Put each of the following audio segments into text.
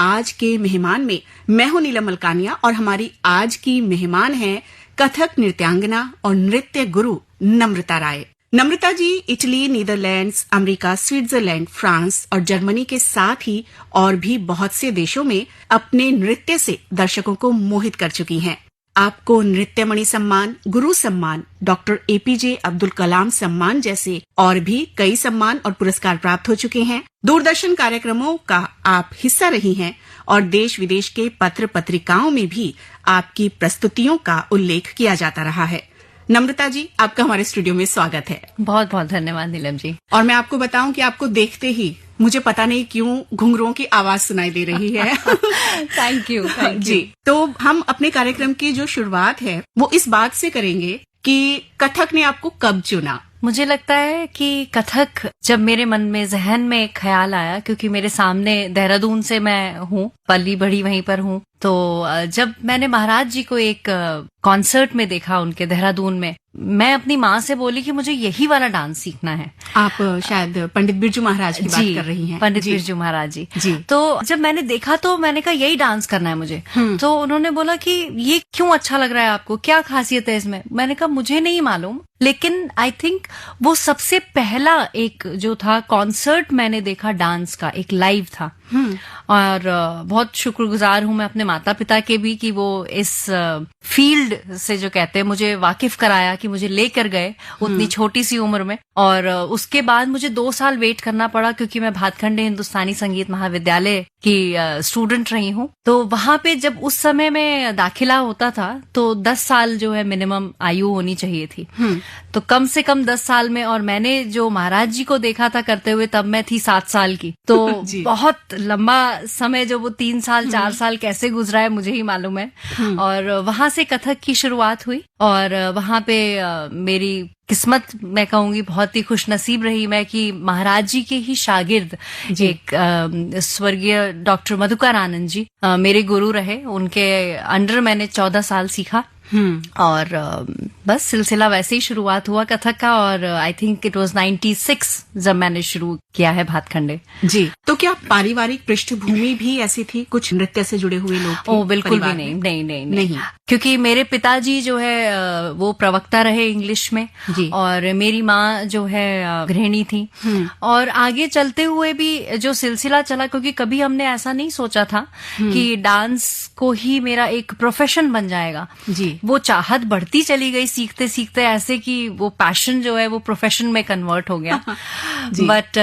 आज के मेहमान में मैं हूं नीलम मलकानिया और हमारी आज की मेहमान हैं कथक नृत्यांगना और नृत्य गुरु Namrata Rai. Namrata ji Italy, Netherlands, America, Switzerland, France और जर्मनी के साथ ही और भी बहुत से देशों में अपने नृत्य से दर्शकों को मोहित कर चुकी हैं। आपको नृत्यमणि सम्मान, गुरु सम्मान, डॉक्टर एपीजे अब्दुल कलाम सम्मान जैसे और भी कई सम्मान और पुरस्कार प्राप्त हो चुके हैं। दूरदर्शन कार्यक्रमों का आप हिस्सा रही हैं और देश विदेश के पत्र पत्रिकाओं में भी आपकी प्रस्तुतियों का उल्लेख किया जाता रहा है। नम्रता जी, आपका हमारे स्टूडियो में स्वागत है। बहुत बहुत धन्यवाद नीलम जी। और मैं आपको बताऊं कि आपको देखते ही मुझे पता नहीं क्यों घुंघरुओं की आवाज सुनाई दे रही है। थैंक यू जी। तो हम अपने कार्यक्रम की जो शुरुआत है वो इस बात से करेंगे कि कथक ने आपको कब चुना? मुझे लगता है कि कथक जब मेरे मन में, जहन में एक ख्याल आया, क्योंकि मेरे सामने देहरादून से मैं हूँ, पली बड़ी वहीं पर हूँ, तो जब मैंने महाराज जी को एक कॉन्सर्ट में देखा उनके देहरादून में, मैं अपनी माँ से बोली कि मुझे यही वाला डांस सीखना है। आप शायद पंडित बिरजू महाराज की बात कर रही हैं। पंडित बिरजू महाराज जी। तो जब मैंने देखा तो मैंने कहा यही डांस करना है मुझे। तो उन्होंने बोला कि ये क्यों अच्छा लग रहा है आपको, क्या खासियत है इसमें? मैंने कहा मुझे नहीं मालूम, लेकिन आई थिंक वो सबसे पहला एक जो था कॉन्सर्ट मैंने देखा डांस का, एक लाइव था। और बहुत शुक्रगुजार हूं मैं अपने माता पिता के भी कि वो इस फील्ड से, जो कहते हैं, मुझे वाकिफ कराया, कि मुझे लेकर गए उतनी छोटी सी उम्र में। और उसके बाद मुझे 2 साल वेट करना पड़ा, क्योंकि मैं भातखंडे हिंदुस्तानी संगीत महाविद्यालय की स्टूडेंट रही हूँ। तो वहां पे जब उस समय में दाखिला होता था तो 10 साल जो है मिनिमम आयु होनी चाहिए थी। तो कम से कम 10 साल में, और मैंने जो महाराज जी को देखा था करते हुए तब मैं थी 7 साल की। तो बहुत लंबा समय, जो वो 3 साल 4 साल कैसे गुजरा है मुझे ही मालूम है। और वहां से कथक की शुरुआत हुई और वहां पे मेरी किस्मत, मैं कहूंगी, बहुत ही खुशनसीब रही मैं कि महाराज जी के ही शागिर्द एक स्वर्गीय डॉक्टर मधुकर आनंद जी मेरे गुरु रहे। उनके अंडर मैंने 14 साल सीखा। और बस सिलसिला वैसे ही शुरुआत हुआ कथक का। और आई थिंक इट वाज 96 जब मैंने शुरू किया है भातखंडे जी। तो क्या पारिवारिक पृष्ठभूमि भी ऐसी थी, कुछ नृत्य से जुड़े हुए लोग थे? बिल्कुल भी नहीं। क्योंकि मेरे पिताजी जो है वो प्रवक्ता रहे इंग्लिश में जी। और मेरी माँ जो है गृहिणी थी। और आगे चलते हुए भी जो सिलसिला चला, क्योंकि कभी हमने ऐसा नहीं सोचा था कि डांस को ही मेरा एक प्रोफेशन बन जाएगा जी। वो चाहत बढ़ती चली गई सीखते सीखते, ऐसे कि वो पैशन जो है वो प्रोफेशन में कन्वर्ट हो गया। बट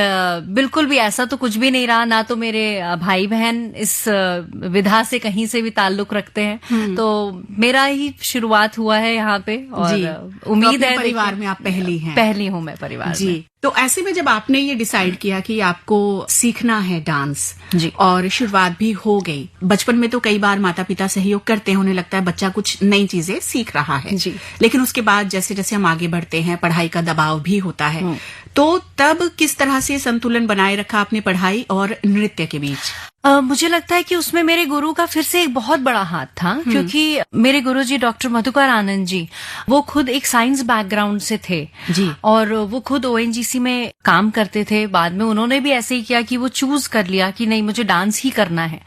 बिल्कुल भी ऐसा तो कुछ भी नहीं रहा। ना तो मेरे भाई बहन इस विधा से कहीं से भी ताल्लुक रखते हैं। तो मेरा ही शुरुआत हुआ है यहाँ पे। और उम्मीद है परिवार में आप पहली हूँ मैं परिवार में। तो ऐसे में जब आपने ये डिसाइड किया कि आपको सीखना है डांस जी, और शुरुआत भी हो गई, बचपन में तो कई बार माता पिता सहयोग करते हैं, उन्हें लगता है बच्चा कुछ नई चीजें सीख रहा है जी। लेकिन उसके बाद जैसे जैसे हम आगे बढ़ते हैं, पढ़ाई का दबाव भी होता है। तो तब किस तरह से संतुलन बनाए रखा आपने पढ़ाई और नृत्य के बीच? मुझे लगता है कि उसमें मेरे गुरु का फिर से एक बहुत बड़ा हाथ था। क्योंकि मेरे गुरुजी डॉक्टर मधुकर आनंद जी, वो खुद एक साइंस बैकग्राउंड से थे जी। और वो खुद ओएनजीसी में काम करते थे। बाद में उन्होंने भी ऐसे ही किया कि वो चूज कर लिया कि नहीं, मुझे डांस ही करना है।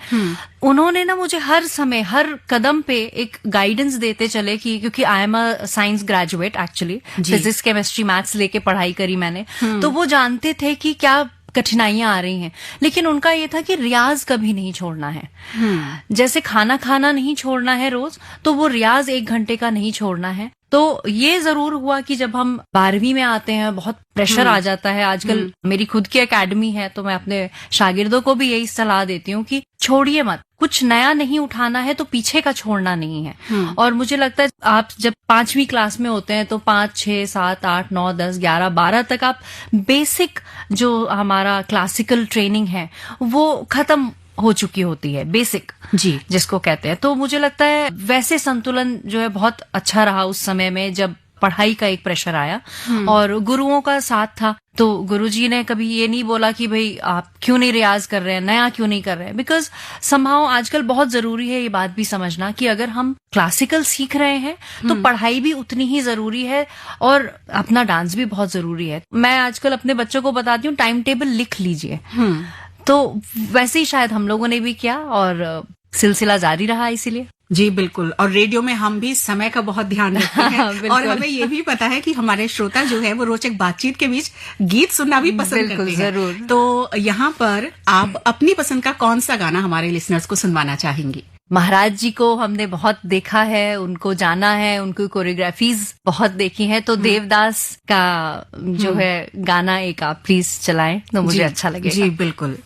उन्होंने ना मुझे हर समय, हर कदम पे एक गाइडेंस देते चले कि, क्योंकि I am a science graduate actually, physics chemistry maths लेके पढ़ाई करी मैंने। तो वो जानते थे कि क्या कठिनाइयां आ रही हैं, लेकिन उनका ये था कि रियाज कभी नहीं छोड़ना है। जैसे खाना खाना नहीं छोड़ना है रोज, तो वो रियाज 1 घंटे का नहीं छोड़ना है। तो ये जरूर हुआ कि जब हम 12वीं में आते हैं बहुत प्रेशर आ जाता है। आजकल मेरी खुद की एकेडमी है, तो मैं अपने शागिर्दों को भी यही सलाह देती हूँ कि छोड़िए मत, कुछ नया नहीं उठाना है तो पीछे का छोड़ना नहीं है। और मुझे लगता है आप जब 5वीं क्लास में होते हैं तो 5, 6, 7, 8, 9, 10, 11, 12 तक आप बेसिक जो हमारा क्लासिकल ट्रेनिंग है वो खत्म हो चुकी होती है, बेसिक जी जिसको कहते हैं। तो मुझे लगता है वैसे संतुलन जो है बहुत अच्छा रहा उस समय में, जब पढ़ाई का एक प्रेशर आया और गुरुओं का साथ था। तो गुरुजी ने कभी ये नहीं बोला कि भाई आप क्यों नहीं रियाज कर रहे हैं, नया क्यों नहीं कर रहे हैं। बिकॉज समहाउ आजकल बहुत जरूरी है ये बात भी समझना कि अगर हम क्लासिकल सीख रहे हैं तो पढ़ाई भी उतनी ही जरूरी है और अपना डांस भी बहुत जरूरी है। मैं आजकल अपने बच्चों को बताती हूँ टाइम टेबल लिख लीजिए। तो वैसे ही शायद हम लोगों ने भी किया और सिलसिला जारी रहा इसीलिए। जी बिल्कुल, और रेडियो में हम भी समय का बहुत ध्यान रखते हैं और हमें ये भी पता है कि हमारे श्रोता जो है वो रोचक बातचीत के बीच गीत सुनना भी पसंद करते हैं। जरूर। तो यहाँ पर आप अपनी पसंद का कौन सा गाना हमारे लिसनर्स को सुनवाना चाहेंगी? महाराज जी को हमने बहुत देखा है, उनको जाना है, उनकी कोरियोग्राफीज बहुत देखी है, तो देवदास का जो है गाना एक आप प्लीज चलाएं तो मुझे अच्छा लगेगा। जी बिल्कुल।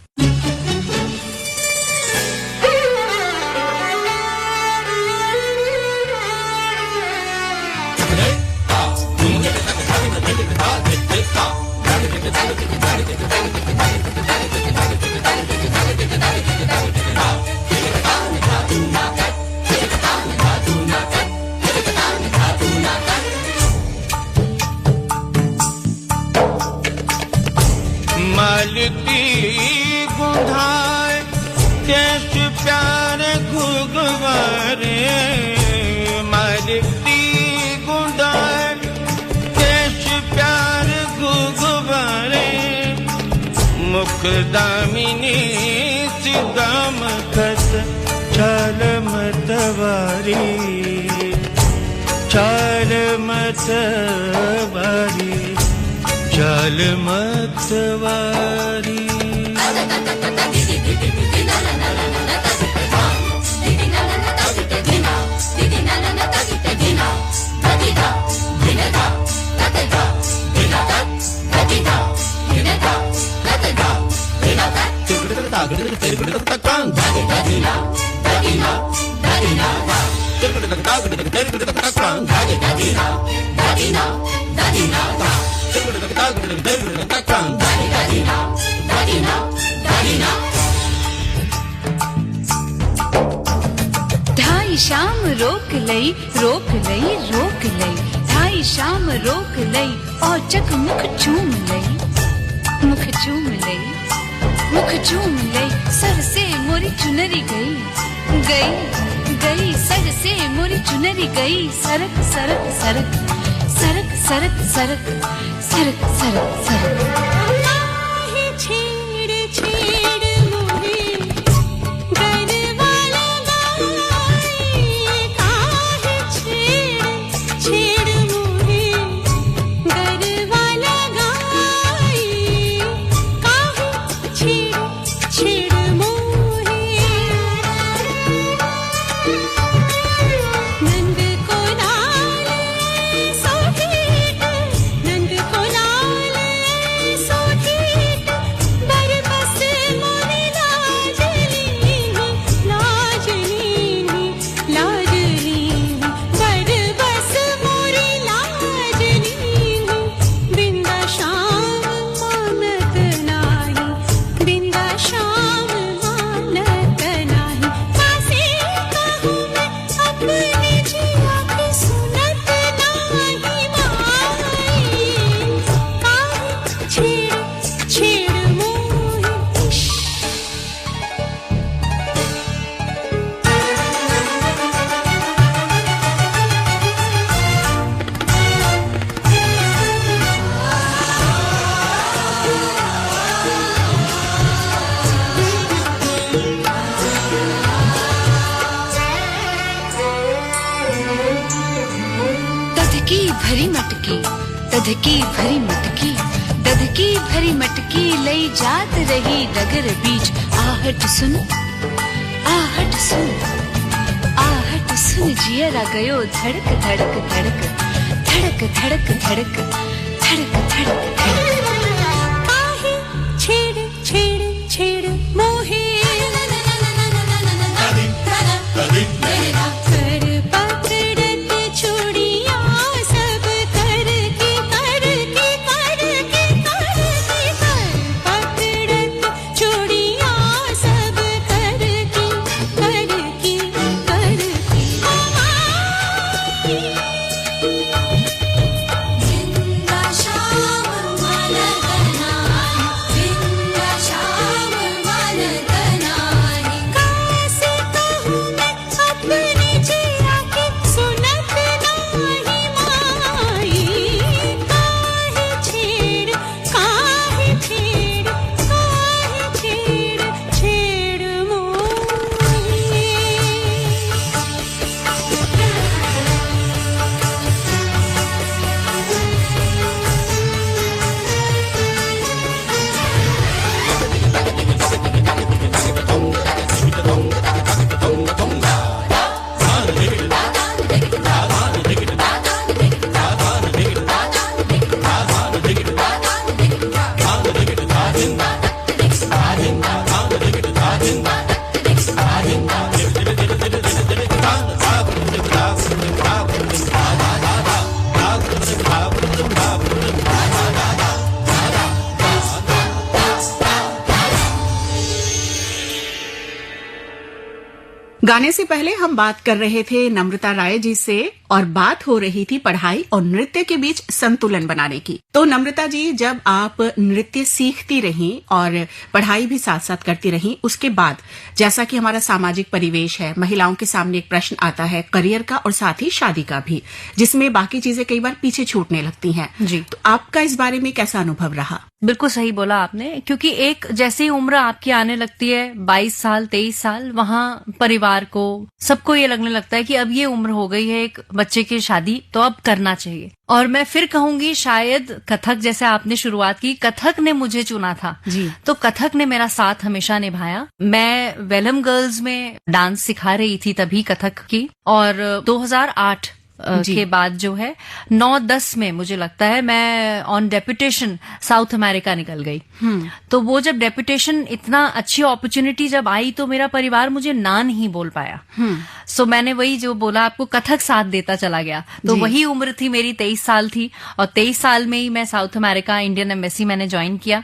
मालती गुंधाए देश प्यार घुगवारे, मालती गुंधाए देश प्यार घुगवारे, मुखदामिनी सिदाम खत चाल मतवारी, चाल मतवारी, चाल मतवारी। ढाई शाम रोक लई, रोक लई, रोक लई, ढाई शाम रोक लई, और चक मुख चूम लई, मुख चूम लई, मुख चूम लई, सर से मोरी चुनरी गई, गई, गई, सर से मोरी चुनरी गई, सरक, सरक, सरक, सरक, सरक, सरक, सरक, सरक, सरक। भरी मटकी, दधकी भरी मटकी, दधकी भरी मटकी लई जात रही डगर बीच, आहट सुन, आहट सुन, आहट सुन, जियरा गयो धड़क धड़क धड़क, धड़क धड़क धड़क, धड़क धड़क धड़क। आहे छेड़ छेड़ छेड़ मोहे, जिंदा शाम गाने से पहले हम बात कर रहे थे नम्रता राय जी से और बात हो रही थी पढ़ाई और नृत्य के बीच संतुलन बनाने की। तो नम्रता जी, जब आप नृत्य सीखती रहीं और पढ़ाई भी साथ साथ करती रहीं, उसके बाद जैसा कि हमारा सामाजिक परिवेश है, महिलाओं के सामने एक प्रश्न आता है करियर का और साथ ही शादी का भी, जिसमें बाकी चीजें कई बार पीछे छूटने लगती हैं। जी। तो आपका इस बारे में कैसा अनुभव रहा? बिल्कुल सही बोला आपने, क्योंकि एक जैसे ही उम्र आपकी आने लगती है 22 साल 23 साल, वहाँ परिवार को सबको ये लगने लगता है कि अब ये उम्र हो गई है एक बच्चे की शादी, तो अब करना चाहिए। और मैं फिर कहूंगी शायद कथक, जैसे आपने शुरुआत की, कथक ने मुझे चुना था जी। तो कथक ने मेरा साथ हमेशा निभाया। मैं वेलम गर्ल्स में डांस सिखा रही थी तभी कथक की, और 2008 के बाद जो है 9-10 में मुझे लगता है मैं ऑन डेपुटेशन साउथ अमेरिका निकल गई। तो वो जब डेपुटेशन, इतना अच्छी अपॉर्चुनिटी जब आई, तो मेरा परिवार मुझे ना नहीं बोल पाया। सो मैंने वही जो बोला आपको, कथक साथ देता चला गया। तो वही उम्र थी मेरी, 23 साल थी, और 23 साल में ही मैं साउथ अमेरिका इंडियन एम्बेसी मैंने ज्वाइन किया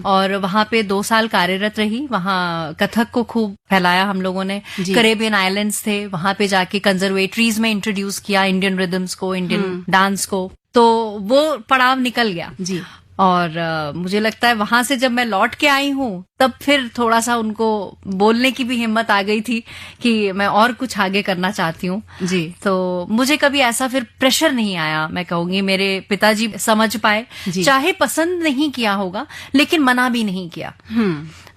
और वहां पे 2 साल कार्यरत रही। वहां कथक को खूब फैलाया हम लोगों ने। कैरेबियन आइलैंड्स थे, वहां पे जाके कंजर्वेटरीज में इंट्रोड्यूस किया इंडियन रिदम्स को, इंडियन डांस को। तो वो पड़ाव निकल गया जी। और मुझे लगता है वहां से जब मैं लौट के आई हूँ, तब फिर थोड़ा सा उनको बोलने की भी हिम्मत आ गई थी कि मैं और कुछ आगे करना चाहती हूँ जी। तो मुझे कभी ऐसा फिर प्रेशर नहीं आया। मैं कहूंगी मेरे पिताजी समझ पाए, चाहे पसंद नहीं किया होगा लेकिन मना भी नहीं किया।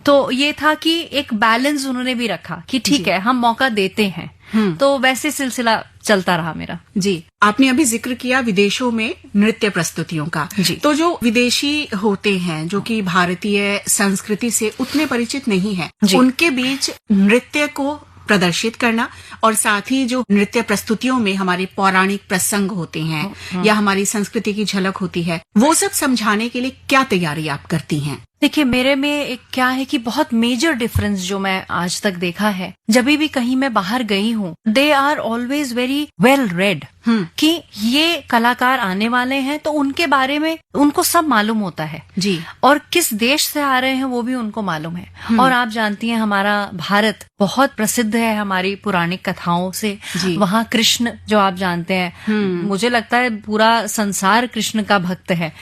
तो ये था कि एक बैलेंस उन्होंने भी रखा कि ठीक है, हम मौका देते हैं। तो वैसे सिलसिला चलता रहा मेरा जी। आपने अभी जिक्र किया विदेशों में नृत्य प्रस्तुतियों का जी। तो जो विदेशी होते हैं, जो कि भारतीय संस्कृति से उतने परिचित नहीं है, उनके बीच नृत्य को प्रदर्शित करना और साथ ही जो नृत्य प्रस्तुतियों में हमारे पौराणिक प्रसंग होते हैं या हमारी संस्कृति की झलक होती है, वो सब समझाने के लिए क्या तैयारी आप करती हैं? देखिए, मेरे में एक क्या है कि बहुत मेजर डिफरेंस जो मैं आज तक देखा है, जब भी कहीं मैं बाहर गई हूँ, they are always very well read कि ये कलाकार आने वाले हैं, तो उनके बारे में उनको सब मालूम होता है जी। और किस देश से आ रहे हैं वो भी उनको मालूम है। और आप जानती हैं हमारा भारत बहुत प्रसिद्ध है हमारी पौराणिक कथाओं से। वहाँ कृष्ण, जो आप जानते हैं, मुझे लगता है पूरा संसार कृष्ण का भक्त है।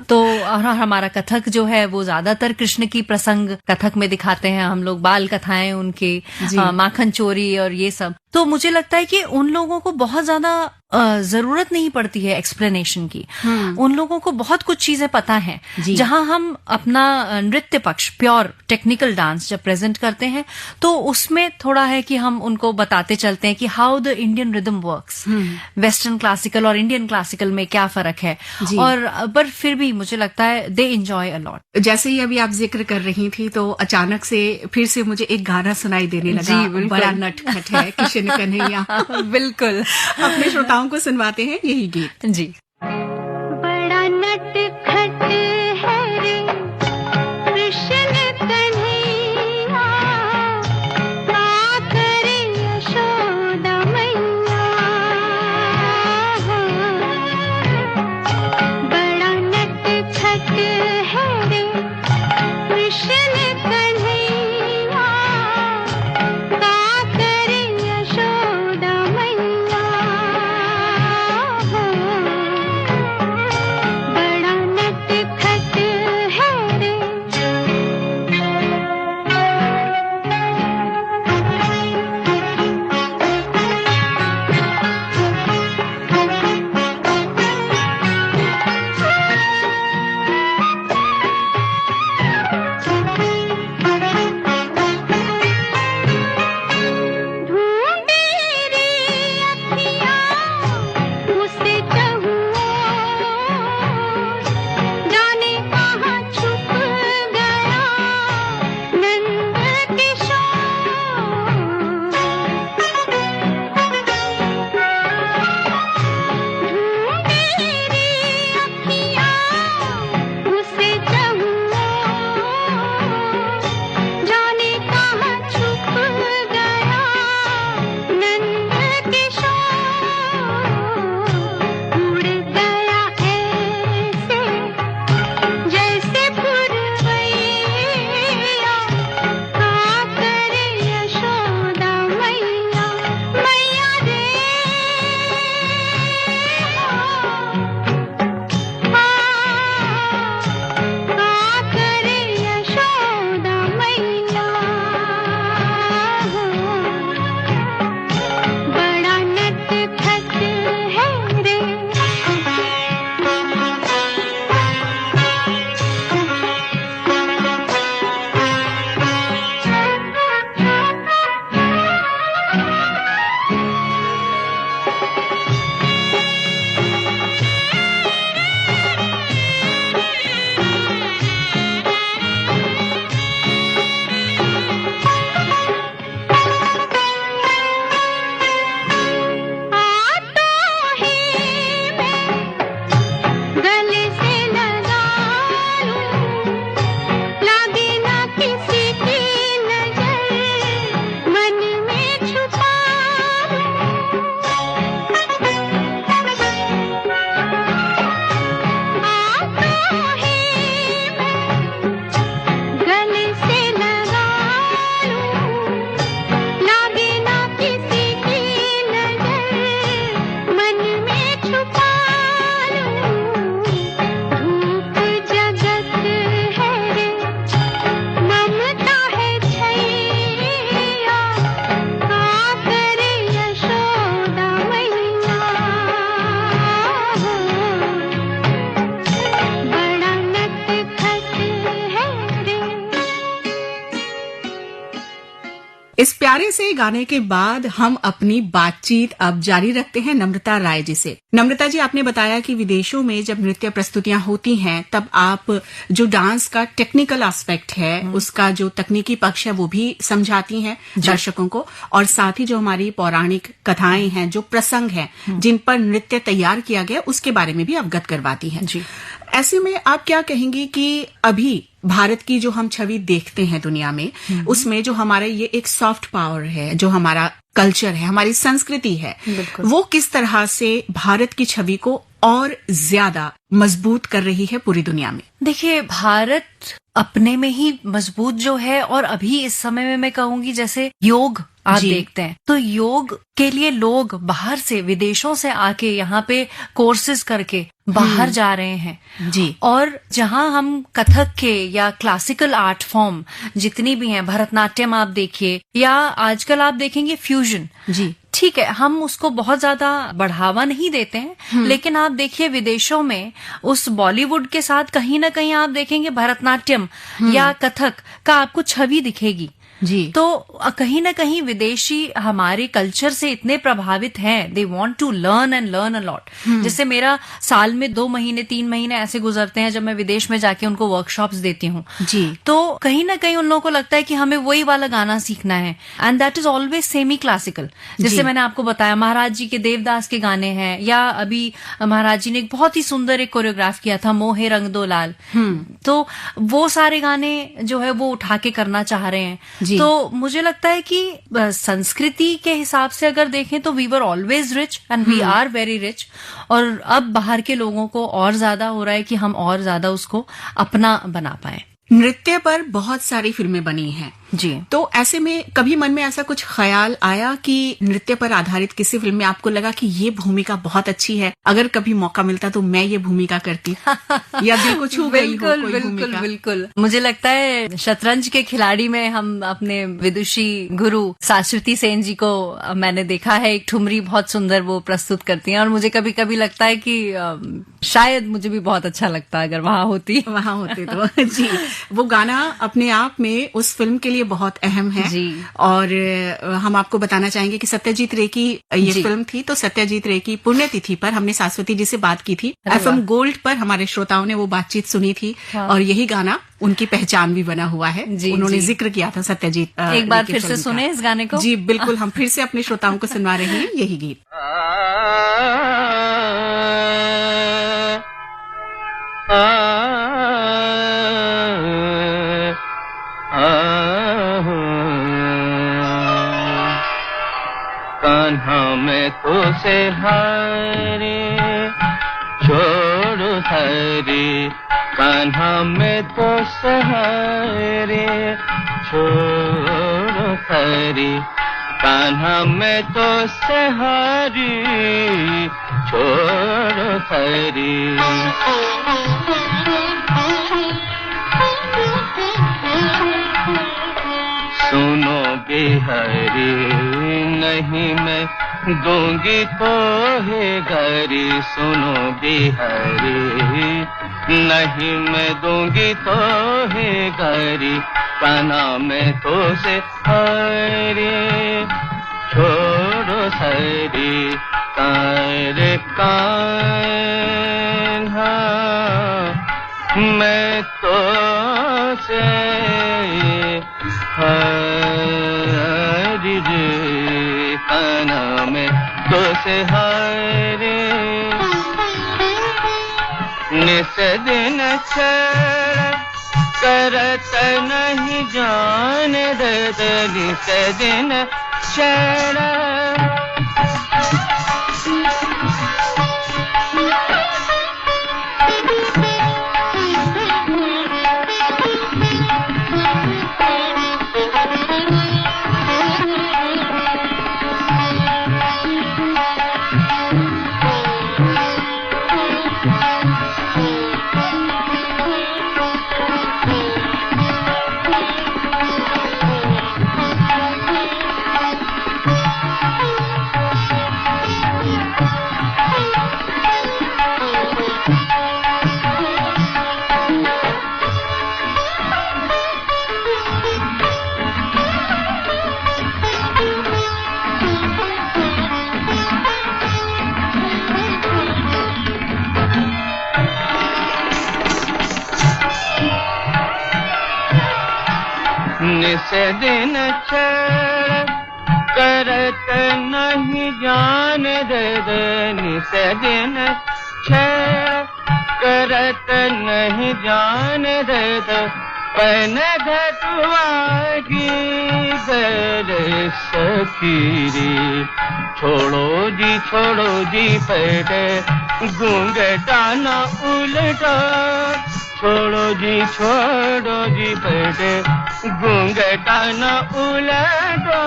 तो और हमारा कथक जो है वो ज्यादातर कृष्ण की प्रसंग कथक में दिखाते हैं हम लोग, बाल कथाएं उनके, माखन चोरी और ये सब। तो मुझे लगता है कि उन लोगों को बहुत ज्यादा जरूरत नहीं पड़ती है एक्सप्लेनेशन की। उन लोगों को बहुत कुछ चीजें पता हैं। जहां हम अपना नृत्य पक्ष, प्योर टेक्निकल डांस जब प्रेजेंट करते हैं, तो उसमें थोड़ा है कि हम उनको बताते चलते हैं कि how the Indian rhythm works, western classical और इंडियन क्लासिकल में क्या फर्क है। और पर फिर भी मुझे लगता है दे एंजॉय अ लॉट। जैसे ही अभी आप जिक्र कर रही थी, तो अचानक से फिर से मुझे एक गाना सुनाई देने लगा। बड़ा नटखट है किशन कन्हैया। बिल्कुल, अपने श्रोताओं को सुनवाते हैं यही गीत जी। बड़ा नटखट है रे कृष्ण कन्हैया, का करे यशोदा मैया। बड़ा नटखट है रे कृष्ण कन्हैया, का करे यशोदा मैया। प्यारे से गाने के बाद हम अपनी बातचीत अब जारी रखते हैं नम्रता राय जी से। नम्रता जी, आपने बताया कि विदेशों में जब नृत्य प्रस्तुतियां होती हैं तब आप जो डांस का टेक्निकल एस्पेक्ट है, उसका जो तकनीकी पक्ष है वो भी समझाती हैं दर्शकों को, और साथ ही जो हमारी पौराणिक कथाएं हैं, जो प्रसंग हैं जिन पर नृत्य तैयार किया गया, उसके बारे में भी अवगत करवाती हैं। जी। ऐसे में आप क्या कहेंगी कि अभी भारत की जो हम छवि देखते हैं दुनिया में, उसमें जो हमारा ये एक सॉफ्ट पावर है, जो हमारा कल्चर है, हमारी संस्कृति है, वो किस तरह से भारत की छवि को और ज्यादा मजबूत कर रही है पूरी दुनिया में? देखिए, भारत अपने में ही मजबूत जो है, और अभी इस समय में मैं कहूंगी जैसे योग आप देखते हैं, तो योग के लिए लोग बाहर से, विदेशों से आके यहाँ पे कोर्सेज करके बाहर जा रहे हैं जी। और जहाँ हम कथक के या क्लासिकल आर्ट फॉर्म जितनी भी हैं, भरतनाट्यम आप देखिए, या आजकल आप देखेंगे फ्यूजन जी, ठीक है, हम उसको बहुत ज्यादा बढ़ावा नहीं देते हैं, लेकिन आप देखिए विदेशों में उस बॉलीवुड के साथ कहीं ना कहीं आप देखेंगे भरतनाट्यम या कथक का आपको छवि दिखेगी जी। तो कहीं ना कहीं विदेशी हमारे कल्चर से इतने प्रभावित हैं, they want to learn and learn a lot. जैसे मेरा साल में 2 महीने 3 महीने ऐसे गुजरते हैं जब मैं विदेश में जाके उनको वर्कशॉप्स देती हूँ जी। तो कहीं ना कहीं उन लोगों को लगता है कि हमें वही वाला गाना सीखना है, and that is always semi classical. जैसे मैंने आपको बताया, महाराज जी के देवदास के गाने हैं, या अभी महाराज जी ने एक बहुत ही सुंदर एक कोरियोग्राफ किया था, मोहे रंग दो लाल, तो वो सारे गाने जो है वो उठा के करना चाह रहे हैं। तो मुझे लगता है कि संस्कृति के हिसाब से अगर देखें तो we were always rich and we are very rich, और अब बाहर के लोगों को और ज्यादा हो रहा है कि हम और ज्यादा उसको अपना बना पाए। नृत्य पर बहुत सारी फिल्में बनी हैं जी। तो ऐसे में कभी मन में ऐसा कुछ ख्याल आया कि नृत्य पर आधारित किसी फिल्म में आपको लगा कि ये भूमिका बहुत अच्छी है, अगर कभी मौका मिलता तो मैं ये भूमिका करती, या दिल को छू गई हो कोई भूमिका? बिल्कुल। मुझे लगता है शतरंज के खिलाड़ी में हम अपने विदुषी गुरु शाश्वती सेन जी को मैंने देखा है, एक ठुमरी बहुत सुंदर वो प्रस्तुत करती हैं, और मुझे कभी कभी लगता है कि शायद मुझे भी बहुत अच्छा लगता अगर वहां होते तो जी। वो गाना अपने आप में उस फिल्म के लिए बहुत अहम है जी। और हम आपको बताना चाहेंगे कि सत्यजीत रे की ये फिल्म थी, तो सत्यजीत रे की पुण्यतिथि पर हमने शाश्वती जी से बात की थी, FM गोल्ड पर हमारे श्रोताओं ने वो बातचीत सुनी थी। हाँ। और यही गाना उनकी पहचान भी बना हुआ है जी, उन्होंने जिक्र किया था सत्यजीत। एक बार फिर से सुने इस गाने को। जी बिल्कुल, हम फिर से अपने श्रोताओं को सुनवा रहे हैं यही गीत। कान्हा मैं तो से हारे छोड़ो हरे, कान्हा मैं तो सहारे छोड़ो हरे, कान्हा मैं तो सहारे छोड़ो हरे। सुनो बिहारी नहीं मैं दूंगी तो है गरी, सुनो बिहारी नहीं मैं दूंगी तो है गरी, कान्हा मैं तो से हारे छोड़ो सारी, कारे कान्हा मैं तो से हारी रे, कान्हा मैं तो से हारे। निस दिन करत नहीं जान दर्द, निस दिन निस दिन छेड़ करत नहीं जान दे दे निस दिन छेड़ करत नहीं जान दे दे पन घटवा की गर सखीरी छोड़ो जी पेटे घूंघटा न उल्टा छोड़ो जी पेटे घूंघटा न उल्टा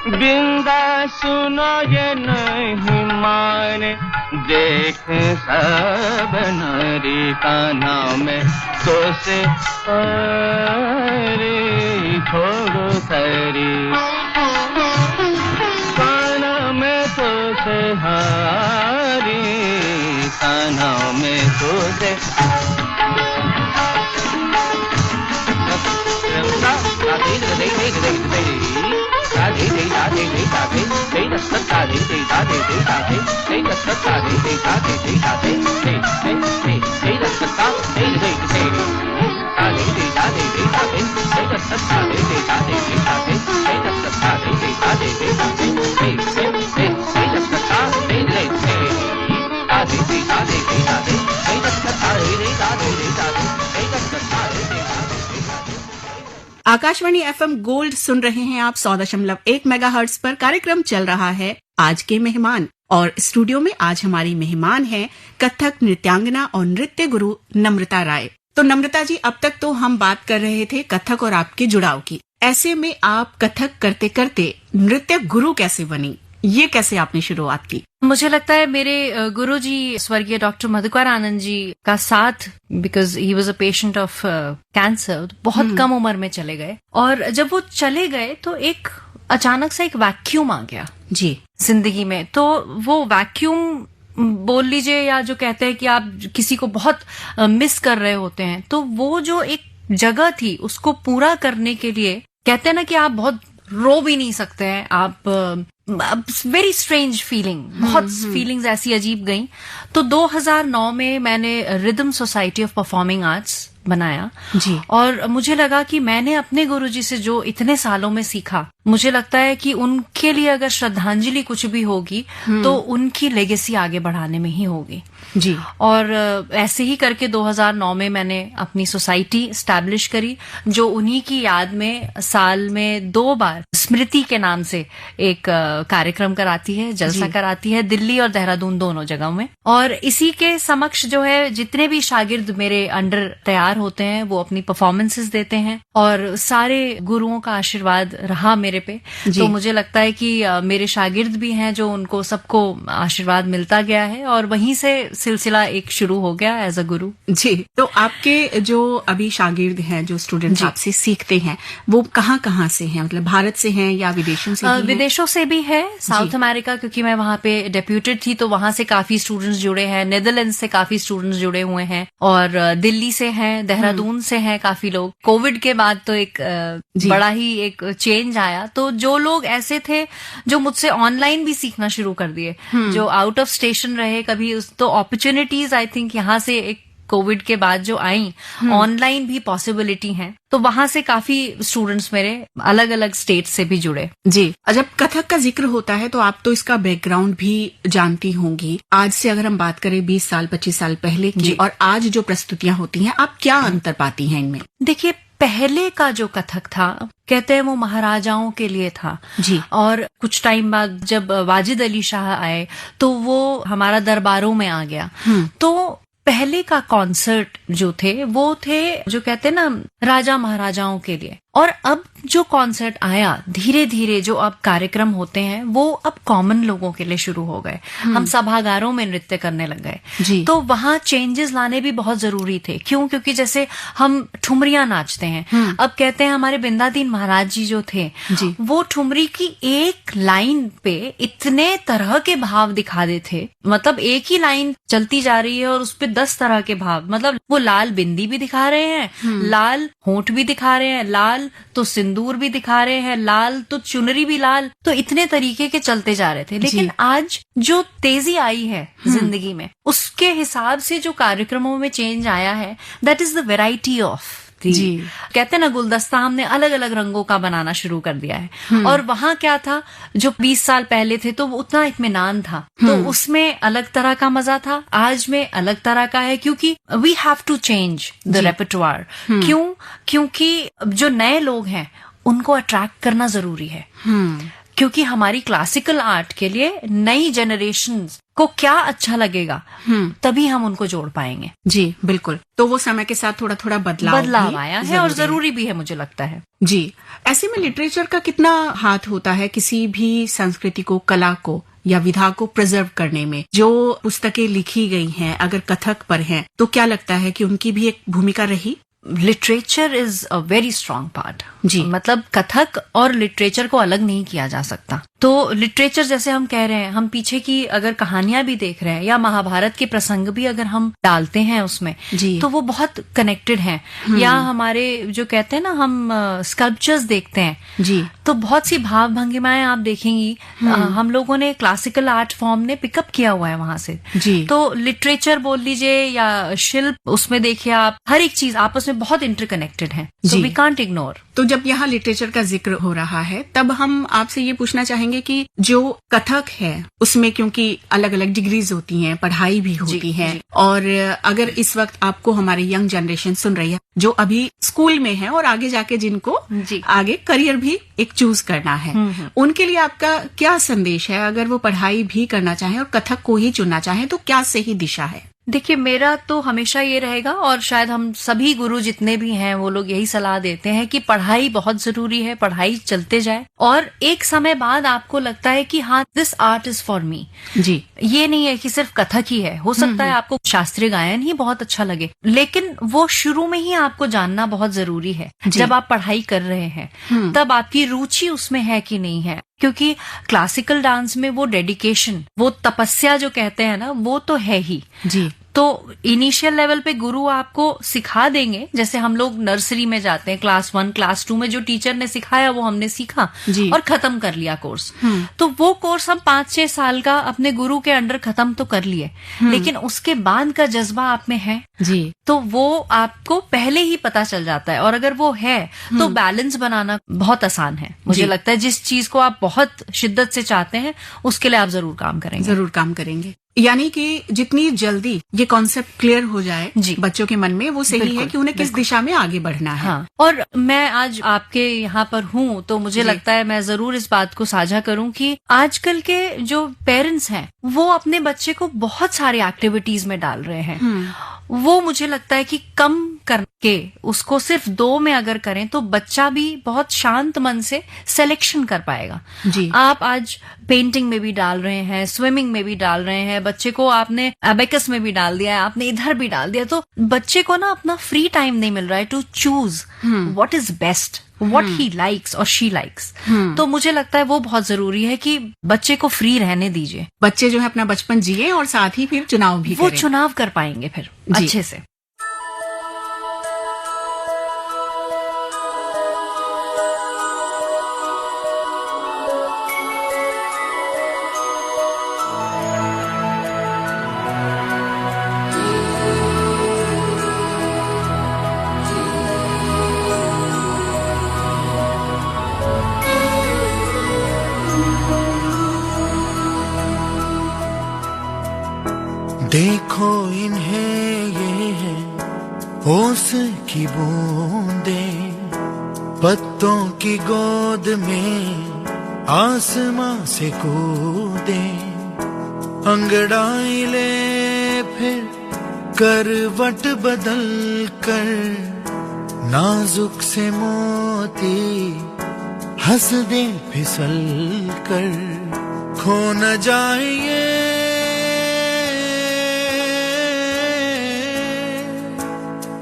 बिंदा सुनो ये नहीं माने देख सब नारी का नाम तो से अरे छोड़ो सारी काना में तो से हारी काना में तो से आकाशवाणी एफएम गोल्ड सुन रहे हैं आप 100.1 मेगाहर्ट्ज पर। कार्यक्रम चल रहा है आज के मेहमान, और स्टूडियो में आज हमारी मेहमान है कथक नृत्यांगना और नृत्य गुरु नम्रता राय। तो नम्रता जी, अब तक तो हम बात कर रहे थे कथक और आपके जुड़ाव की। ऐसे में आप कथक करते करते नृत्य गुरु कैसे बनी? ये कैसे आपने शुरुआत की? मुझे लगता है मेरे गुरुजी स्वर्गीय डॉक्टर मधुकर आनंद जी का साथ, because he was a patient of cancer, बहुत कम उम्र में चले गए। और जब वो चले गए तो एक अचानक से एक वैक्यूम आ गया जी जिंदगी में। तो वो वैक्यूम बोल लीजिए, या जो कहते हैं कि आप किसी को बहुत मिस कर रहे होते हैं, तो वो जो एक जगह थी उसको पूरा करने के लिए कहते हैं ना कि आप बहुत रो भी नहीं सकते हैं, आप वेरी स्ट्रेंज फीलिंग, बहुत फीलिंग्स ऐसी अजीब गई। तो 2009 में मैंने rhythm society of performing arts बनाया जी। और मुझे लगा कि मैंने अपने गुरुजी से जो इतने सालों में सीखा, मुझे लगता है कि उनके लिए अगर श्रद्धांजलि कुछ भी होगी तो उनकी लेगेसी आगे बढ़ाने में ही होगी जी। और ऐसे ही करके 2009 में मैंने अपनी सोसाइटी स्टैब्लिश करी, जो उन्हीं की याद में साल में 2 बार स्मृति के नाम से एक कार्यक्रम कराती है, जलसा कराती है, दिल्ली और देहरादून दोनों जगहों में। और इसी के समक्ष जो है जितने भी शागिर्द मेरे अंडर तैयार होते हैं वो अपनी परफॉर्मेंसेस देते हैं, और सारे गुरुओं का आशीर्वाद रहा मेरे पे। तो मुझे लगता है कि मेरे शागिर्द भी हैं जो उनको सबको आशीर्वाद मिलता गया है, और वहीं से सिलसिला एक शुरू हो गया एज अ गुरु जी। तो आपके जो अभी शागिर्द हैं, जो स्टूडेंट्स आपसे सीखते हैं, वो कहाँ से हैं? मतलब भारत से हैं या विदेशों से? विदेशों से भी है, साउथ अमेरिका, क्योंकि मैं वहाँ पे डेप्यूटेड थी तो वहाँ से काफी स्टूडेंट्स जुड़े हैं, नेदरलैंड से काफी स्टूडेंट्स जुड़े हुए हैं, और दिल्ली से हैं, देहरादून से हैं काफी लोग। कोविड के बाद तो एक बड़ा ही एक चेंज आया, तो जो लोग ऐसे थे जो मुझसे ऑनलाइन भी सीखना शुरू कर दिए, जो आउट ऑफ स्टेशन रहे कभी, तो अपॉर्चुनिटीज आई थिंक यहाँ से एक कोविड के बाद जो आई, ऑनलाइन भी पॉसिबिलिटी है, तो वहां से काफी स्टूडेंट्स मेरे अलग अलग स्टेट से भी जुड़े जी। जब कथक का जिक्र होता है तो आप तो इसका बैकग्राउंड भी जानती होंगी। आज से अगर हम बात करें 20 साल 25 साल पहले की, और आज जो प्रस्तुतियां होती हैं, आप क्या अंतर पाती हैं इनमें? देखिए, पहले का जो कथक था, कहते हैं वो महाराजाओं के लिए था जी। और कुछ टाइम बाद जब वाजिद अली शाह आए तो वो हमारा दरबारों में आ गया। तो पहले का कॉन्सर्ट जो थे वो थे जो कहते हैं ना राजा महाराजाओं के लिए, और अब जो कॉन्सर्ट आया धीरे धीरे, जो अब कार्यक्रम होते हैं वो अब कॉमन लोगों के लिए शुरू हो गए। हम सभागारों में नृत्य करने लग गए, तो वहां चेंजेस लाने भी बहुत जरूरी थे। क्यों? क्योंकि जैसे हम ठुमरियां नाचते हैं, अब कहते हैं हमारे बिंदादीन महाराज जी जो थे वो ठुमरी की एक लाइन पे इतने तरह के भाव दिखा देते थे, मतलब एक ही लाइन चलती जा रही है और उस पे 10 तरह के भाव, मतलब वो लाल बिंदी भी दिखा रहे हैं, लाल होंठ भी दिखा रहे हैं, लाल तो सिंदूर भी दिखा रहे हैं, लाल तो चुनरी भी लाल, तो इतने तरीके के चलते जा रहे थे। लेकिन आज जो तेजी आई है जिंदगी में, उसके हिसाब से जो कार्यक्रमों में चेंज आया है, that is the variety of थी। जी। कहते हैं ना, गुलदस्ता हमने अलग अलग रंगों का बनाना शुरू कर दिया है। और वहां क्या था, जो 20 साल पहले थे तो उतना इत्मीनान था, तो उसमें अलग तरह का मजा था, आज में अलग तरह का है, क्योंकि we have to change the repertoire. क्योंकि जो नए लोग हैं उनको अट्रैक्ट करना जरूरी है। क्योंकि हमारी क्लासिकल आर्ट के लिए नई जनरेशन को क्या अच्छा लगेगा, तभी हम उनको जोड़ पाएंगे। जी बिल्कुल। तो वो समय के साथ थोड़ा थोड़ा बदलाव आया है और जरूरी भी है, मुझे लगता है। जी। ऐसे में लिटरेचर का कितना हाथ होता है किसी भी संस्कृति को, कला को या विधा को प्रिजर्व करने में? जो पुस्तकें लिखी गई हैं अगर कथक पर हैं, तो क्या लगता है कि उनकी भी एक भूमिका रही? Literature is a very strong part. जी। मतलब कथक और लिटरेचर को अलग नहीं किया जा सकता। तो लिटरेचर, जैसे हम कह रहे हैं, हम पीछे की अगर कहानियां भी देख रहे हैं या महाभारत के प्रसंग भी अगर हम डालते हैं उसमें, जी। तो वो बहुत कनेक्टेड हैं। या हमारे जो कहते हैं ना, हम स्कल्पचर्स देखते हैं, जी। तो बहुत सी भाव भंगिमाएं आप देखेंगी हम लोगों ने क्लासिकल आर्ट फॉर्म ने पिकअप किया हुआ है वहां से। जी। तो लिटरेचर बोल लीजिए या शिल्प, उसमें देखिए आप, हर एक चीज आपस में बहुत इंटरकनेक्टेड है। So we can't ignore. तो जब यहाँ लिटरेचर का जिक्र हो रहा है, तब हम आपसे ये पूछना चाहेंगे कि जो कथक है उसमें क्योंकि अलग अलग डिग्रीज होती हैं, पढ़ाई भी होती है, और अगर इस वक्त आपको हमारी यंग जनरेशन सुन रही है जो अभी स्कूल में है और आगे जाके जिनको आगे करियर भी एक चूज करना है, उनके लिए आपका क्या संदेश है? अगर वो पढ़ाई भी करना चाहें और कथक को ही चुनना चाहें, तो क्या सही दिशा है? देखिए, मेरा तो हमेशा ये रहेगा, और शायद हम सभी गुरु जितने भी हैं वो लोग यही सलाह देते हैं कि पढ़ाई बहुत जरूरी है, पढ़ाई चलते जाए, और एक समय बाद आपको लगता है कि हाँ, this art is for me. जी। ये नहीं है कि सिर्फ कथक ही है, हो सकता है आपको शास्त्रीय गायन ही बहुत अच्छा लगे, लेकिन वो शुरू में ही आपको जानना बहुत जरूरी है। जब आप पढ़ाई कर रहे हैं तब आपकी रुचि उसमें है कि नहीं है, क्योंकि क्लासिकल डांस में वो डेडिकेशन, वो तपस्या जो कहते हैं ना, वो तो है ही। जी। तो इनिशियल लेवल पे गुरु आपको सिखा देंगे, जैसे हम लोग नर्सरी में जाते हैं, क्लास 1 क्लास 2 में जो टीचर ने सिखाया वो हमने सीखा और खत्म कर लिया कोर्स। तो वो कोर्स हम 5-6 साल का अपने गुरु के अंडर खत्म तो कर लिए, लेकिन उसके बाद का जज्बा आप में है जी, तो वो आपको पहले ही पता चल जाता है, और अगर वो है तो बैलेंस बनाना बहुत आसान है। मुझे लगता है जिस चीज को आप बहुत शिद्दत से चाहते हैं उसके लिए आप जरूर काम करेंगे। यानी कि जितनी जल्दी ये कॉन्सेप्ट क्लियर हो जाए बच्चों के मन में, वो सही है कि उन्हें किस दिशा में आगे बढ़ना है। हाँ। और मैं आज आपके यहाँ पर हूँ तो मुझे लगता है मैं जरूर इस बात को साझा करूँ कि आजकल के जो पेरेंट्स हैं वो अपने बच्चे को बहुत सारी एक्टिविटीज में डाल रहे हैं। वो मुझे लगता है कि कम करके उसको सिर्फ 2 में अगर करें तो बच्चा भी बहुत शांत मन से सिलेक्शन कर पाएगा। जी। आप आज पेंटिंग में भी डाल रहे हैं, स्विमिंग में भी डाल रहे हैं, बच्चे को आपने एबेकस में भी डाल दिया है, आपने इधर भी डाल दिया, तो बच्चे को ना अपना फ्री टाइम नहीं मिल रहा है to choose what is best, what he likes or she likes। तो मुझे लगता है वो बहुत जरूरी है कि बच्चे को फ्री रहने दीजिए। बच्चे जो है अपना बचपन जिए और साथ ही फिर चुनाव भी वो करें। चुनाव कर पाएंगे फिर अच्छे से। देखो इन्हें, ये है ओस की बूंदें, पत्तों की गोद में आसमां से कूदे, अंगड़ाई ले फिर करवट बदल कर, नाजुक से मोती हंस दे फिसल कर, खो न जाए ये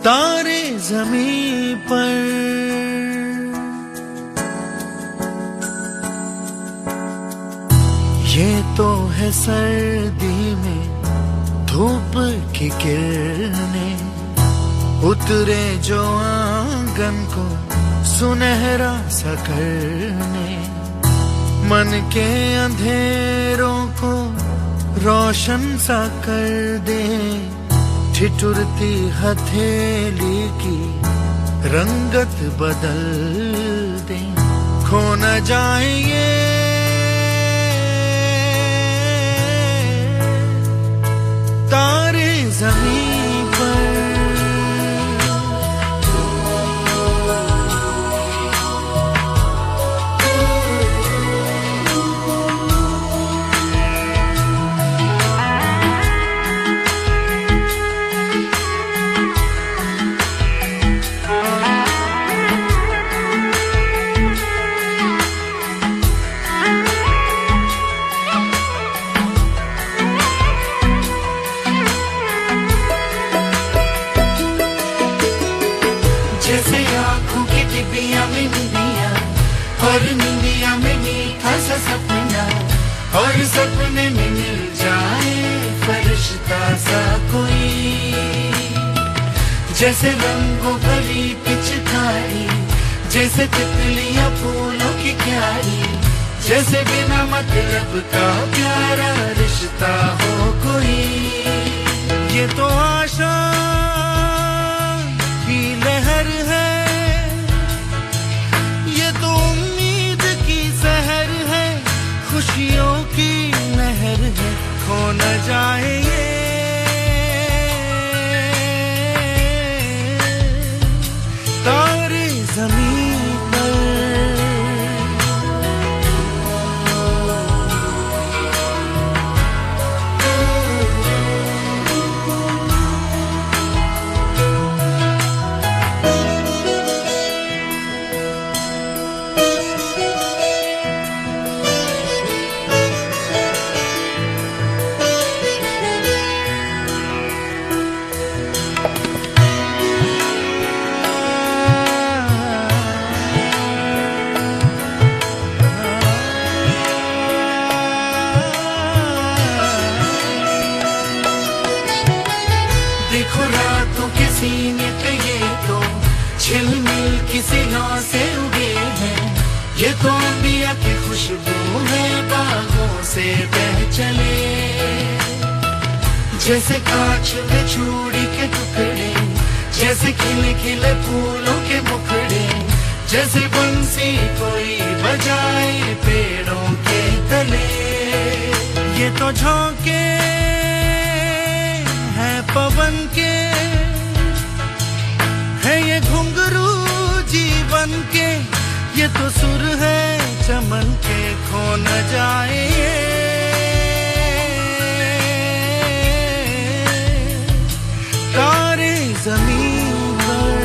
तारे ज़मीं पर। ये तो है सर्दी में धूप की किरणें, उतरे जो आंगन को सुनहरा सा करने, मन के अंधेरों को रोशन सा कर दे, ठिठुरती हथेली की रंगत बदल दे, खो न जाए ये तारे ज़मीं पर। जैसे आँखों की डिबिया में निंदिया, और निंदिया में मीठा सा सपना, और सपने में मिल जाए फरिश्ता सा कोई। जैसे रंगों भरी पिचकारी, जैसे तितलियां फूलों की क्यारी, जैसे बिना मतलब का प्यारा रिश्ता हो कोई। ये तो आशा की लहर है, ये तो उम्मीद की सहर है, खुशियों की नहर है, खो न जाए ये तारे ज़मीं पर। देखो रातों के सीने पे ये तो झिलमिल किसी लौ से उगे हैं, ये तो अंबिया की खुशबू है बागों से बह चले। जैसे कांच में चूड़ी के टुकड़े, जैसे खिले खिले फूलों के मुखड़े, जैसे बंसी कोई बजाए पेड़ों के तले। ये तो झोंके है पवन के, है ये घुंघरू जीवन के, ये तो सुर है चमन के, खो न जाए तारे ज़मीं पर।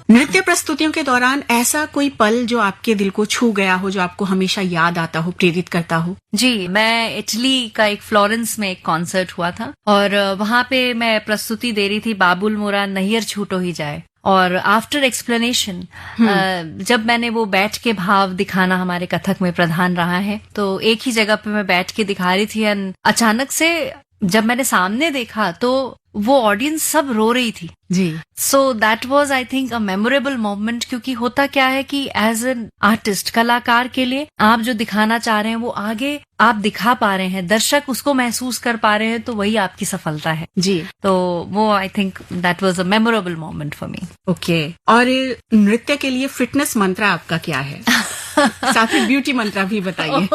नृत्य प्रस्तुतियों के दौरान ऐसा कोई पल जो आपके दिल को छू गया हो, जो आपको हमेशा याद आता हो, प्रेरित करता हो? जी, मैं इटली का एक फ्लोरेंस में एक कॉन्सर्ट हुआ था और वहां पे मैं प्रस्तुति दे रही थी बाबुल मोरा नैयर छूटो ही जाए। और आफ्टर एक्सप्लेनेशन जब मैंने वो बैठ के भाव दिखाना हमारे कथक में प्रधान रहा है, तो एक ही जगह पे मैं बैठ के दिखा रही थी और अचानक से जब मैंने सामने देखा तो वो ऑडियंस सब रो रही थी जी। So that was I think a memorable moment, क्योंकि होता क्या है कि एज एन आर्टिस्ट, कलाकार के लिए आप जो दिखाना चाह रहे हैं वो आगे आप दिखा पा रहे हैं, दर्शक उसको महसूस कर पा रहे हैं, तो वही आपकी सफलता है जी। तो वो I think that was a memorable moment for me. Okay. और नृत्य के लिए फिटनेस मंत्र आपका क्या है? साथ ही ब्यूटी मंत्र भी बताइए।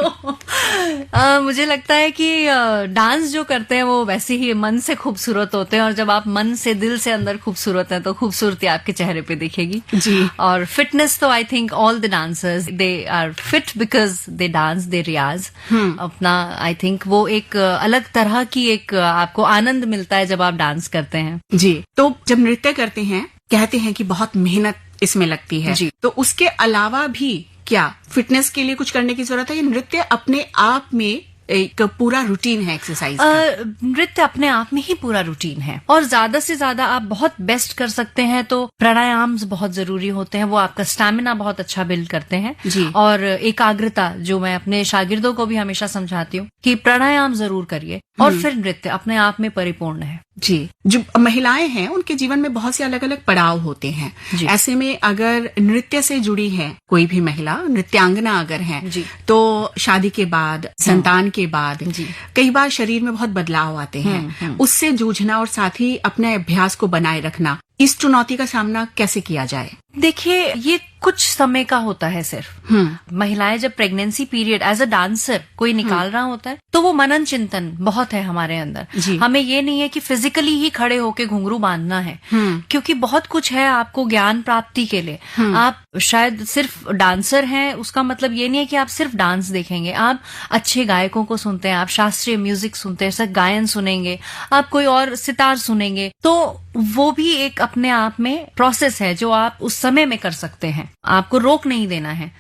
मुझे लगता है कि डांस जो करते हैं वो वैसे ही मन से खूबसूरत होते हैं, और जब आप मन से दिल से अंदर खूबसूरत हैं तो खूबसूरती आपके चेहरे पे दिखेगी जी। और फिटनेस तो I think all the dancers they are fit because they dance, they riyaz अपना। आई थिंक वो एक अलग तरह की एक आपको आनंद मिलता है जब आप डांस करते हैं जी। तो जब नृत्य करते हैं कहते हैं कि बहुत मेहनत इसमें लगती है जी। तो उसके अलावा भी क्या फिटनेस के लिए कुछ करने की जरूरत है? ये नृत्य अपने आप में एक पूरा रूटीन है एक्सरसाइज का? नृत्य अपने आप में ही पूरा रूटीन है, और ज्यादा से ज्यादा आप बहुत बेस्ट कर सकते हैं तो प्राणायाम बहुत जरूरी होते हैं, वो आपका स्टैमिना बहुत अच्छा बिल्ड करते हैं जी। और एकाग्रता, जो मैं अपने शागिर्दों को भी हमेशा समझाती हूँ कि प्राणायाम जरूर करिए और फिर नृत्य अपने आप में परिपूर्ण है। जी, जो महिलाएं हैं उनके जीवन में बहुत से अलग अलग पड़ाव होते हैं। जी। ऐसे में अगर नृत्य से जुड़ी है कोई भी महिला, नृत्यांगना अगर है, जी। तो शादी के बाद, संतान के बाद जी। कई बार शरीर में बहुत बदलाव आते हैं। उससे जूझना और साथ ही अपने अभ्यास को बनाए रखना, इस चुनौती का सामना कैसे किया जाए? देखिए, ये कुछ समय का होता है सिर्फ। महिलाएं जब pregnancy period as a dancer कोई निकाल रहा होता है तो वो मनन चिंतन बहुत है हमारे अंदर। जी। हमें ये नहीं है कि फिजिकली ही खड़े होके घुंघरू बांधना है, क्योंकि बहुत कुछ है आपको ज्ञान प्राप्ति के लिए। आप शायद सिर्फ डांसर हैं उसका मतलब ये नहीं है कि आप सिर्फ डांस देखेंगे। आप अच्छे गायकों को सुनते हैं, आप शास्त्रीय म्यूजिक सुनते हैं, सब गायन सुनेंगे, आप कोई और सितार सुनेंगे, तो वो भी एक अपने आप में प्रोसेस है जो आप उस समय में कर सकते हैं, आपको रोक नहीं देना है।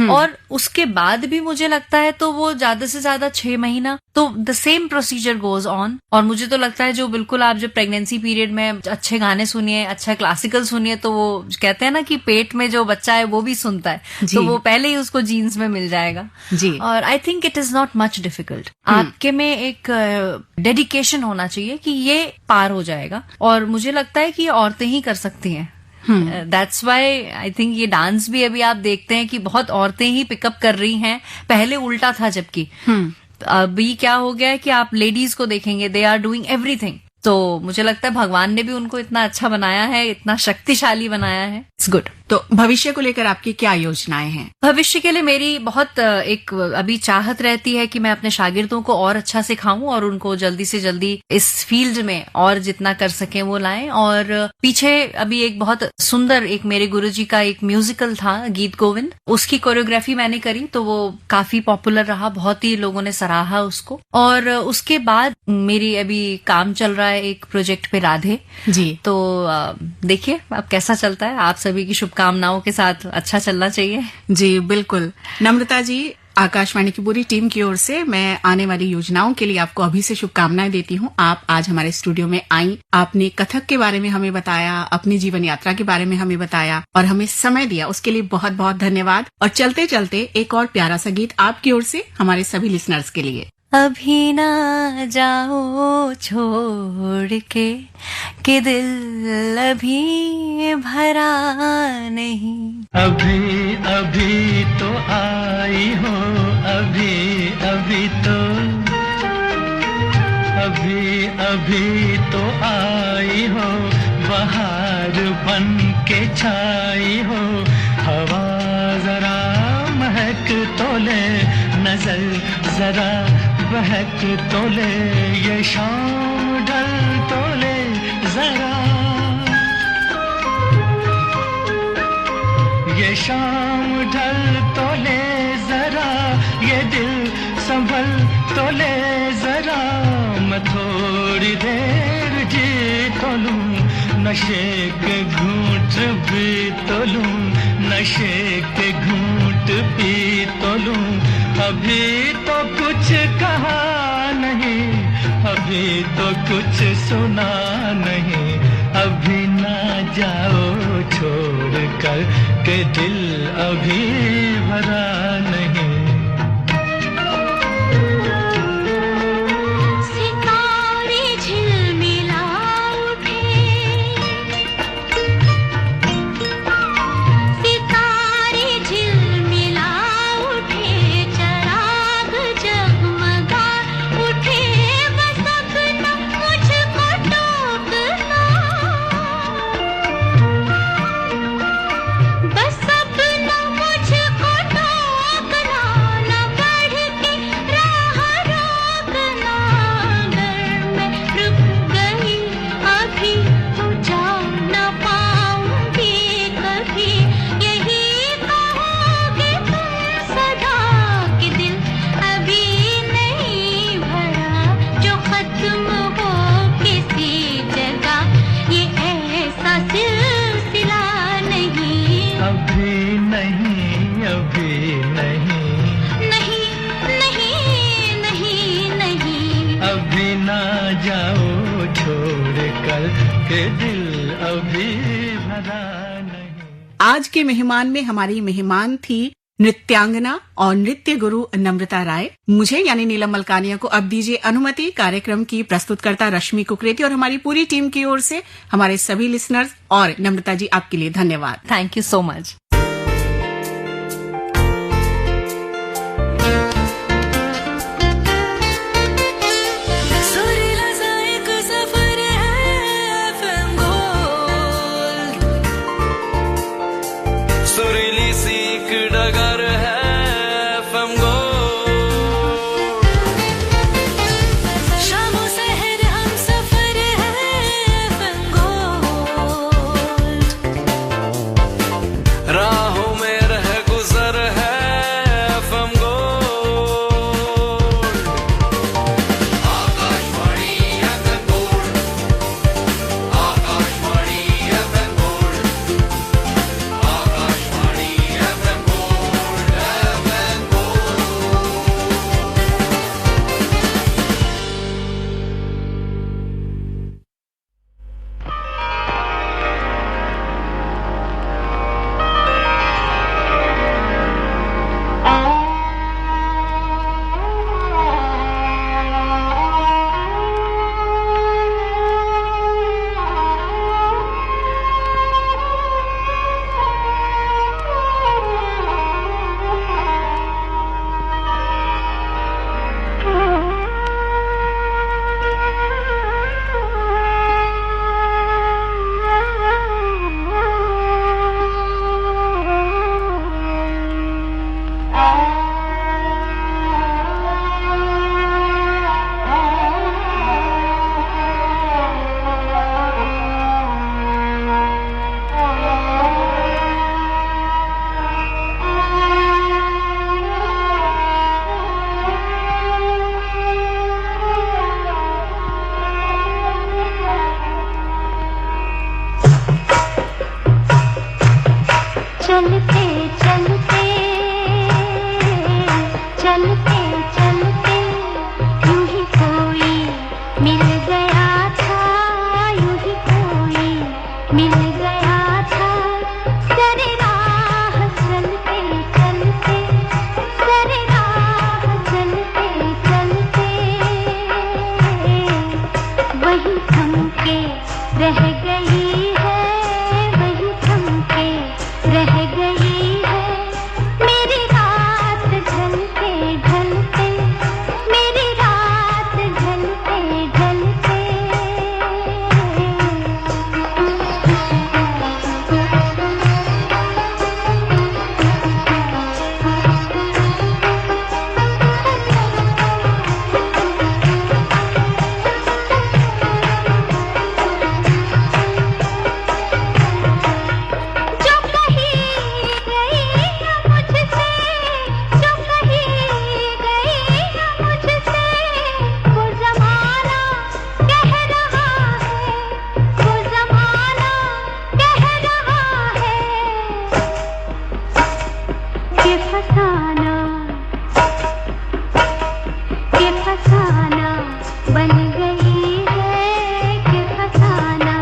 और उसके बाद भी मुझे लगता है तो वो ज्यादा से ज्यादा 6 महीना तो the same procedure goes on. और मुझे तो लगता है जो बिल्कुल आप जब प्रेगनेंसी पीरियड में अच्छे गाने सुनिए, अच्छा क्लासिकल सुनिए, तो वो कहते हैं ना कि पेट में जो बच्चा है वो भी सुनता है, तो वो पहले ही उसको जीन्स में मिल जाएगा। जी। और I think it is not much difficult. आपके में एक डेडिकेशन होना चाहिए कि ये पार हो जाएगा, और मुझे लगता है कि ये औरतें ही कर सकती हैं। दैट्स वाई आई थिंक ये डांस भी अभी आप देखते हैं कि बहुत औरतें ही पिकअप कर रही हैं। पहले उल्टा था, जबकि अभी क्या हो गया है कि आप लेडीज को देखेंगे, दे आर डूइंग एवरीथिंग। तो मुझे लगता है भगवान ने भी उनको इतना अच्छा बनाया है, इतना शक्तिशाली बनाया है। It's good. तो भविष्य को लेकर आपकी क्या योजनाएं हैं? भविष्य के लिए मेरी बहुत एक अभी चाहत रहती है कि मैं अपने शागिर्दों को और अच्छा सिखाऊं और उनको जल्दी से जल्दी इस फील्ड में और जितना कर सकें वो लाएं। और पीछे अभी एक बहुत सुंदर एक मेरे गुरुजी का एक म्यूजिकल था, गीत गोविंद, उसकी कोरियोग्राफी मैंने करी, तो वो काफी पॉपुलर रहा, बहुत ही लोगों ने सराहा उसको। और उसके बाद मेरी अभी काम चल रहा है एक प्रोजेक्ट पे, राधे जी। तो देखिए अब कैसा चलता है। आप सभी की शुभकामनाओं के साथ अच्छा चलना चाहिए। जी बिल्कुल। नम्रता जी, आकाशवाणी की पूरी टीम की ओर से मैं आने वाली योजनाओं के लिए आपको अभी से शुभकामनाएं देती हूँ। आप आज हमारे स्टूडियो में आई, आपने कथक के बारे में हमें बताया, अपनी जीवन यात्रा के बारे में हमें बताया और हमें समय दिया, उसके लिए बहुत बहुत धन्यवाद। और चलते चलते एक और प्यारा सा गीत आपकी ओर से हमारे सभी लिसनर्स के लिए। अभी ना जाओ छोड़ के दिल अभी भरा नहीं। अभी अभी तो आई हो, अभी अभी तो, अभी अभी तो आई हो, बहार बन के छाई हो। हवा जरा महक तो ले, नजर जरा बहक तो ले, ये शाम ढल तो ले जरा, ये शाम ढल तो ले जरा, ये दिल संभल तो ले जरा। मैं थोड़ी देर जी तो लूं, नशे के घूंट भी तो लूं, नशे के घूंट पी तो लूं। अभी तो कुछ कहा नहीं, अभी तो कुछ सुना नहीं, अभी ना जाओ छोड़ कर के दिल अभी भरा नहीं। सितारे झिलमिला उठे, सितारे झिलमिला उठे, चराग जगमगा उठे, बस अपना मुझको टोकना, बस अपना मुझको टोकना, न बढ़ के राह रोकना। अगर मैं रुक गई अभी तो जा न पाऊंगी कभी, यही कहोगे तुम सदा कि दिल अभी नहीं भरा, जो खत्म हो किसी जगह, ये ऐसा सिलसिला नहीं। अभी नहीं, अभी नहीं, नहीं नहीं नहीं नहीं, अभी ना जाओ छोड़ कर के दिल अभी भरा नहीं। आज के मेहमान में हमारी मेहमान थी नृत्यांगना और नृत्य गुरु नम्रता राय। मुझे यानी नीलम मलकानिया को अब दीजिए अनुमति। कार्यक्रम की प्रस्तुतकर्ता रश्मि कुकरेती और हमारी पूरी टीम की ओर से हमारे सभी लिसनर्स और नम्रता जी आपके लिए धन्यवाद। Thank you so much. सुरीली सीख डगर है FM गोल्ड। शामों सहर हम सफर है FM गोल्ड। राहों में रह गुजर है FM gold. Akashvani FM gold, Akashvani FM gold, Akashvani FM gold, FM चलते चलते चलते चलते यूं ही कोई मिल गया था, यूं ही कोई मिल गया था। सरे राह चलते चलते, सरे राह चलते चलते वही थम के रह गई है, वही थम के रह गई है। मेरी रात ढलते ढलते, मेरी रात ढलते ढलते जो कहीं गई ना मुझसे, जो कहीं गई ना मुझसे, वो ज़माना कह रहा है, वो ज़माना कह रहा है कि फसाना बन गई है, कि फसाना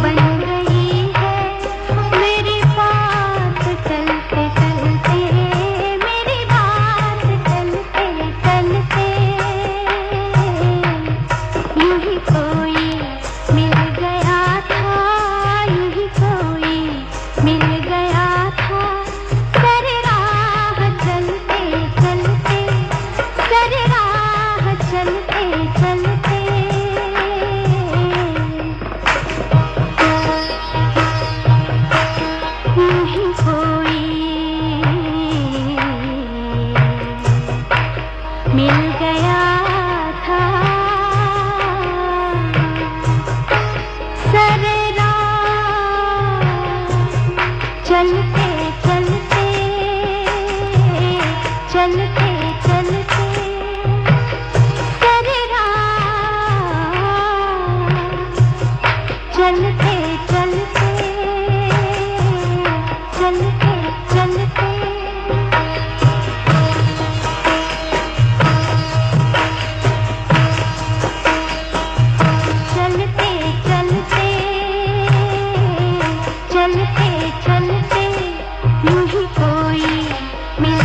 बन गई है। मेरी बात चलते चलते, मेरी बात चलते चलते यूं ही कोई मिल गया था, यूं ही कोई मिल गया था। सरे राह चलते चलते, सरे राह चलते चलते यूं ही कोई मिल गया था। सरे राह चलते चलते, चलते चलते सरे राह चलते चलते, चलते चलते चलते चलते, चलते चलते यूं ही कोई मिल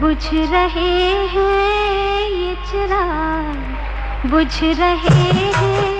बुझ रहे हैं ये चिराग, बुझ रहे हैं